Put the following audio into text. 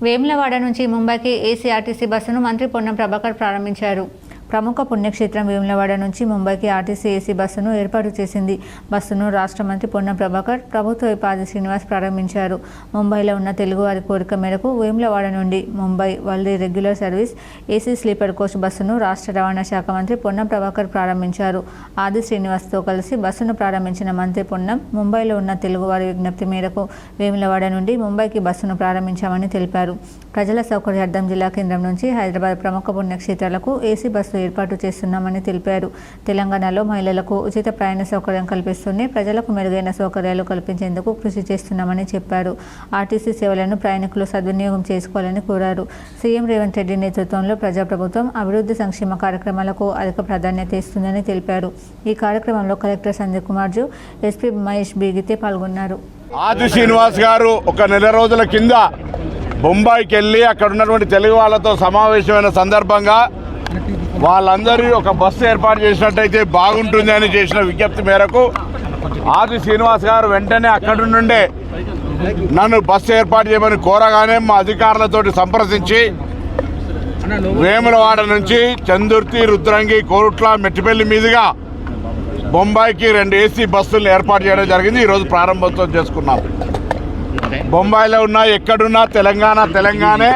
వేములవాడ నుంచి ముంబైకి AC RTC బస్సును మంత్రి పొన్నం ప్రభాకర్ ప్రారంభించారు. ప్రముఖ పుణ్యక్షేత్రం వేములవాడ నుంచి ముంబైకి ఆర్టీసీ ఏసీ బస్సును ఏర్పాటు చేసింది. బస్సును రాష్ట్ర మంత్రి పొన్నం ప్రభాకర్, ప్రభుత్వ విప్ ఆది శ్రీనివాస్ ప్రారంభించారు. ముంబైలో ఉన్న తెలుగువారి కోరిక మేరకు వేములవాడ నుండి Mumbai Valli regular service AC sleeper coach బస్సును రాష్ట్ర రవాణా శాఖ మంత్రి పొన్నం ప్రభాకర్ ప్రారంభించారు. ఆది శ్రీనివాస్తో కలిసి బస్సును ప్రారంభించిన మంత్రి పొన్నం, ముంబైలో ఉన్న తెలుగువారి విజ్ఞప్తి మేరకు వేములవాడ నుండి ముంబైకి బస్సును ప్రారంభించామని తెలిపారు. ప్రజల సౌకర్యార్థం జిల్లా కేంద్రం నుంచి హైదరాబాద్ ప్రముఖ పుణ్యక్షేత్రాలకు ఏసీ బస్సు ఏర్పాటు చేస్తున్నామని తెలిపారు. తెలంగాణలో మహిళలకు ఉచిత ప్రయాణ సౌకర్యం కల్పిస్తూనే ప్రజలకు మెరుగైన సౌకర్యాలు కల్పించేందుకు కృషి చేస్తున్నామని చెప్పారు. ఆర్టీసీ సేవలను ప్రయాణికులు సద్వినియోగం చేసుకోవాలని కోరారు. సీఎం రేవంత్ రెడ్డి నేతృత్వంలో ప్రజాప్రభుత్వం అభివృద్ధి సంక్షేమ కార్యక్రమాలకు అధిక ప్రాధాన్యత ఇస్తుందని తెలిపారు. ఈ కార్యక్రమంలో కలెక్టర్ సందీప్ కుమార్జు, ఎస్పీ మహేష్ బీగితే పాల్గొన్నారు. ఆది శ్రీనివాస్ గారు ఒక నెల రోజుల కింద బొంబాయికి వెళ్ళి అక్కడ ఉన్నటువంటి తెలుగు వాళ్ళతో సమావేశమైన సందర్భంగా వాళ్ళందరూ ఒక బస్సు ఏర్పాటు చేసినట్టయితే బాగుంటుంది అని చేసిన విజ్ఞప్తి మేరకు ఆది శ్రీనివాస్ గారు వెంటనే అక్కడి నుండే నన్ను బస్సు ఏర్పాటు చేయమని కోరగానే మా అధికారులతోటి సంప్రదించి వేములవాడ నుంచి చందుర్తి, రుద్రంగి, కోరుట్ల, మెట్టిపల్లి మీదుగా బొంబాయికి 2 ఏసీ బస్సులను ఏర్పాటు చేయడం జరిగింది. ఈరోజు ప్రారంభోత్సవం చేసుకున్నాం. బొంబాయిలో ఉన్నా ఎక్కడున్నా తెలంగాణే.